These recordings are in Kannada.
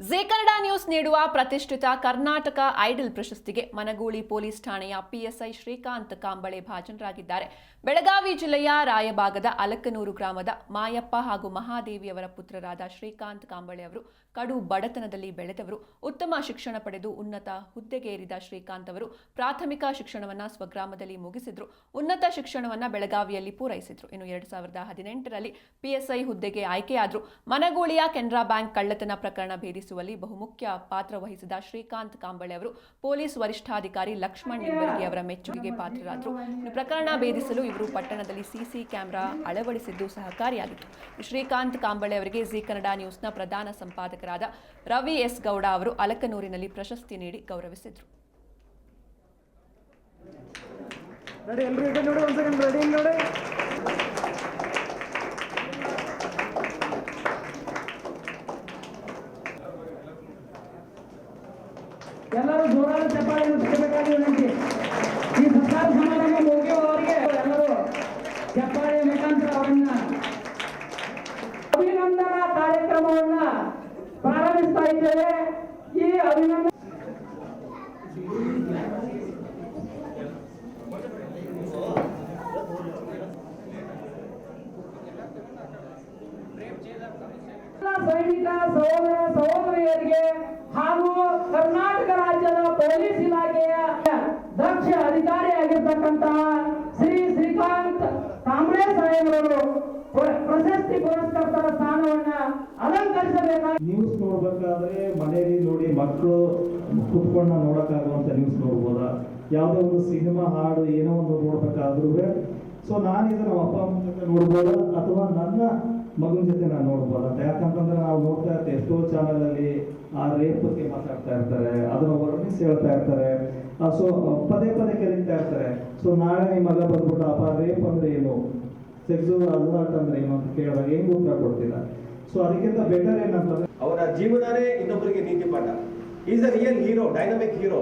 ಜೆ ಕನ್ನಡ ನ್ಯೂಸ್ ನೀಡುವ ಪ್ರತಿಷ್ಠಿತ ಕರ್ನಾಟಕ ಐಡಲ್ ಪ್ರಶಸ್ತಿಗೆ ಮನಗೂಳಿ ಪೊಲೀಸ್ ಠಾಣೆಯ ಪಿಎಸ್ಐ ಶ್ರೀಕಾಂತ್ ಕಾಂಬಳೆ ಭಾಜನರಾಗಿದ್ದಾರೆ. ಬೆಳಗಾವಿ ಜಿಲ್ಲೆಯ ರಾಯಬಾಗದ ಅಲಕನೂರು ಗ್ರಾಮದ ಮಾಯಪ್ಪ ಹಾಗೂ ಮಹಾದೇವಿಯವರ ಪುತ್ರರಾದ ಶ್ರೀಕಾಂತ್ ಕಾಂಬಳೆ ಅವರು ಕಡು ಬಡತನದಲ್ಲಿ ಬೆಳೆದವರು. ಉತ್ತಮ ಶಿಕ್ಷಣ ಪಡೆದು ಉನ್ನತ ಹುದ್ದೆಗೇರಿದ ಶ್ರೀಕಾಂತ್ ಅವರು ಪ್ರಾಥಮಿಕ ಶಿಕ್ಷಣವನ್ನ ಸ್ವಗ್ರಾಮದಲ್ಲಿ ಮುಗಿಸಿದ್ರು. ಉನ್ನತ ಶಿಕ್ಷಣವನ್ನ ಬೆಳಗಾವಿಯಲ್ಲಿ ಪೂರೈಸಿದ್ರು. ಇನ್ನು 2018ರಲ್ಲಿ ಪಿಎಸ್ಐ ಹುದ್ದೆಗೆ ಆಯ್ಕೆಯಾದ್ರು. ಮನಗೂಳಿಯ ಕೆನರಾ ಬ್ಯಾಂಕ್ ಕಳ್ಳತನ ಪ್ರಕರಣ ಭೇದಿಸುವಲ್ಲಿ ಬಹುಮುಖ್ಯ ಪಾತ್ರ ವಹಿಸಿದ ಶ್ರೀಕಾಂತ್ ಕಾಂಬಳೆ ಅವರು ಪೊಲೀಸ್ ವರಿಷ್ಠಾಧಿಕಾರಿ ಲಕ್ಷ್ಮಣ್ ನಿಂಬರ್ಗಿ ಅವರ ಮೆಚ್ಚುಗೆಗೆ ಪಾತ್ರರಾದರು. ಇನ್ನು ಪ್ರಕರಣ ಭೇದಿಸಲು ಇವರು ಪಟ್ಟಣದಲ್ಲಿ ಸಿಸಿ ಕ್ಯಾಮೆರಾ ಅಳವಡಿಸಿದ್ದು ಸಹಕಾರಿಯಾಗಿತ್ತು. ಶ್ರೀಕಾಂತ್ ಕಾಂಬಳೆ ಅವರಿಗೆ ಜಿ ಕನ್ನಡ ನ್ಯೂಸ್ನ ಪ್ರಧಾನ ಸಂಪಾದಕರಾದ ರವಿ ಎಸ್ ಗೌಡ ಅವರು ಅಲಕನೂರಿನಲ್ಲಿ ಪ್ರಶಸ್ತಿ ನೀಡಿ ಗೌರವಿಸಿದರು. ಎಲ್ಲರೂ ಜೋರಾದ ಚಪ್ಪಾಳೆಯನ್ನು ತಟ್ಟಬೇಕಾಗಿ ವಿನಂತಿ. ಈ ಸತ್ಕಾರ ಸಮಾರಂಭ ಮುಗಿಯುವವರೆಗೆ ಎಲ್ಲರೂ ಚಪ್ಪಾಳೆಯ ಮುಖಾಂತರ ಅವರನ್ನ ಅಭಿನಂದನಾ ಕಾರ್ಯಕ್ರಮವನ್ನ ಪ್ರಾರಂಭಿಸ್ತಾ ಇದ್ದೇವೆ. ಈ ಅಭಿನಂದನೆ ಸೈನಿಕ ಸಹೋದರ ಸಹೋದರಿಯರಿಗೆ ಹಾಗೂ ಕರ್ನಾಟಕ ರಾಜ್ಯದ ಪೊಲೀಸ್ ಇಲಾಖೆಯ ದಕ್ಷ ಅಧಿಕಾರಿಯಾಗಿರ್ತಕ್ಕಂತಹ ಶ್ರೀಕಾಂತ್ ಕಾಂಬಳೆ ಸಾಹೇಬರು ಪ್ರಶಸ್ತಿ ಪುರಸ್ಕರ್ತರ ಸ್ಥಾನವನ್ನ ಅಲಂಕರಿಸಬೇಕಾಗಿ. ನ್ಯೂಸ್ ನೋಡ್ಬೇಕಾದ್ರೆ ಮನೆಯಲ್ಲಿ ನೋಡಿ ಮಕ್ಕಳು ಕುತ್ಕೊಂಡು ನೋಡಕ್ಕಾಗುವಂತ ನ್ಯೂಸ್ ನೋಡ್ಬೋದಾ, ಯಾವುದೋ ಒಂದು ಸಿನಿಮಾ ಹಾಡು ಏನೋ ಒಂದು ನೋಡ್ಬೇಕಾದ್ರೂ ಸೊ ನಾನೀಗ ನಮ್ಮ ಅಪ್ಪ ಅಮ್ಮನ ಜೊತೆ ನೋಡ್ಬೋದಾ ಅಥವಾ ನನ್ನ ಮಗನ ಜೊತೆ ನಾನು ನೋಡ್ಬೋದ ಅಂತ. ಯಾಕಂತಂದ್ರೆ ನಾವು ನೋಡ್ತಾ ಇರ್ತೀವಿ ಎಷ್ಟೋ ಚಾನಲ್ ಅಲ್ಲಿ ಆ ರೇಪ್ ಬಗ್ಗೆ ಮಾತಾಡ್ತಾ ಇರ್ತಾರೆ, ಅದನ್ನ ವರ್ಣಿಸಿ ಹೇಳ್ತಾ ಇರ್ತಾರೆ, ಸೊ ಪದೇ ಪದೇ ಕರೀತಾ ಇರ್ತಾರೆ. ಸೊ ನಾಳೆ ನಿಮ್ಮ ಮಗ ಬಂದ್ಬಿಟ್ಟು ಅಪ್ಪ ರೇಪ್ ಅಂದ್ರೆ ಏನು, ಸೆಕ್ಸುವಲ್ ಅಸಾಲ್ಟ್ ಅಂದ್ರೆ ಏನು ಅಂತ ಕೇಳಿದಾಗ ಹೆಂಗ್ ಉತ್ತರ ಕೊಡ್ತಿಲ್ಲ. ಸೊ ಅದಕ್ಕಿಂತ ಬೆಟರ್ ಏನಂತಂದ್ರೆ ಅವರ ಜೀವನನೇ ಇನ್ನೊಬ್ಬರಿಗೆ ನೀತಿ ಪಾಠ. Is a real hero, dynamic hero.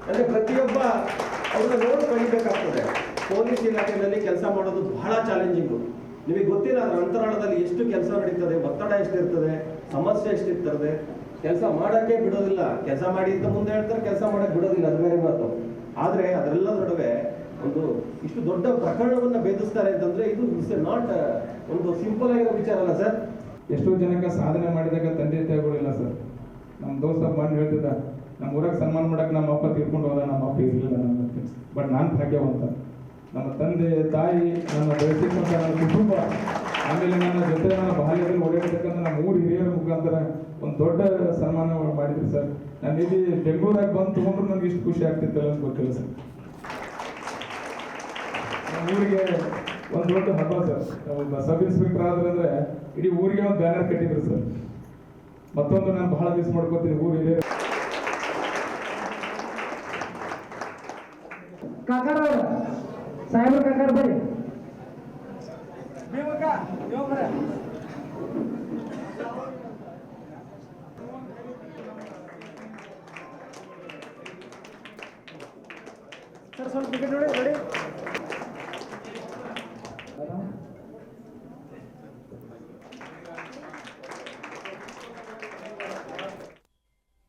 ಅಂದ್ರೆ ಪ್ರತಿಯೊಬ್ಬ ಅವ್ರನ್ನ ನೋಡಿ ಕಲಿಬೇಕಾಗ್ತದೆ. ಪೊಲೀಸ್ ಇಲಾಖೆಯಲ್ಲಿ ಕೆಲಸ ಮಾಡೋದು ಬಹಳ ಚಾಲೆಂಜಿಂಗು. ನಿಮಗೆ ಗೊತ್ತಿಲ್ಲ ಅದರ ಅಂತರಾಳದಲ್ಲಿ ಎಷ್ಟು ಕೆಲಸ ನಡೀತದೆ, ಒತ್ತಡ ಎಷ್ಟಿರ್ತದೆ, ಸಮಸ್ಯೆ ಎಷ್ಟಿರ್ತದೆ. ಕೆಲಸ ಮಾಡಕ್ಕೆ ಬಿಡೋದಿಲ್ಲ, ಕೆಲಸ ಮಾಡಿ ಅಂತ ಮುಂದೆ ಹೇಳ್ತಾರೆ, ಕೆಲಸ ಮಾಡಕ್ ಬಿಡೋದಿಲ್ಲ, ಅದು ಬೇರೆ ಮಾತು. ಆದ್ರೆ ಅದರೆಲ್ಲ ನಡುವೆ ಒಂದು ಇಷ್ಟು ದೊಡ್ಡ ಪ್ರಕರಣವನ್ನ ಭೇದಿಸ್ತಾರೆ ಅಂತಂದ್ರೆ ಇದು ಇಸ್ ನಾಟ್ ಒಂದು ಸಿಂಪಲ್ ಆಗಿರೋ ವಿಚಾರ ಅಲ್ಲ ಸರ್. ಎಷ್ಟೋ ಜನಕ್ಕೆ ಸಾಧನೆ ಮಾಡಿದಾಗ ತಂದೆ ತಾಯಿಗಳಿಲ್ಲ ಸರ್. ನಮ್ಮ ದೋಸ್ತ ಬಂದು ಹೇಳ್ತಿದ್ದ, ನಮ್ಮ ಊರಾಗ ಸನ್ಮಾನ ಮಾಡಕ್ಕೆ ನಮ್ಮ ಅಪ್ಪ ತೀರ್ಕೊಂಡು ಹೋದ, ನಮ್ಮ ಅಪ್ಪ ಇರಲಿಲ್ಲ ನನ್ನ. ಬಟ್ ನಾನು ಭಾಗ್ಯವಂತ. ನಮ್ಮ ತಂದೆ ತಾಯಿ, ನನ್ನ ಬೆಳೆಸಿದಂಥ ನನ್ನ ಕುಟುಂಬ, ಆಮೇಲೆ ನನ್ನ ಜೊತೆ ನನ್ನ ಬಾಲ್ಯದಲ್ಲಿ ಓಡಾಡಿರ್ತಕ್ಕಂಥ ನಮ್ಮ ಊರು ಹಿರಿಯರ ಮುಖಾಂತರ ಒಂದು ದೊಡ್ಡ ಸನ್ಮಾನ ಮಾಡಿದ್ರು ಸರ್. ನಾನು ಇಲ್ಲಿ ಬೆಂಗಳೂರಾಗ ಬಂದು ತೊಗೊಂಡ್ರು ನನಗೆ ಇಷ್ಟು ಖುಷಿ ಆಗ್ತಿತ್ತಲ್ಲ ಅಂತ ಗೊತ್ತಿಲ್ಲ ಸರ್. ನಮ್ಮ ಊರಿಗೆ ಒಂದು ದೊಡ್ಡ ಹಬ್ಬ ಸರ್. ಸಬ್ ಇನ್ಸ್ಪೆಕ್ಟರ್ ಆದ್ರೆ ಇಡೀ ಊರಿಗೆ ಒಂದು ಬ್ಯಾನರ್ ಕಟ್ಟಿದ್ರು ಸರ್. ಮತ್ತೊಂದು ನಾನು ಬಹಳ ಮಿಸ್ ಮಾಡ್ಕೋತೀನಿ, ಊರು ಹಿರಿಯರು. ಕಾಕಾರ ಸಾಹೇಬ್ರ ಕಾಕಾರ ಬರ್ರಿ. ಸರ್ ಸ್ವಲ್ಪ ನೋಡಿ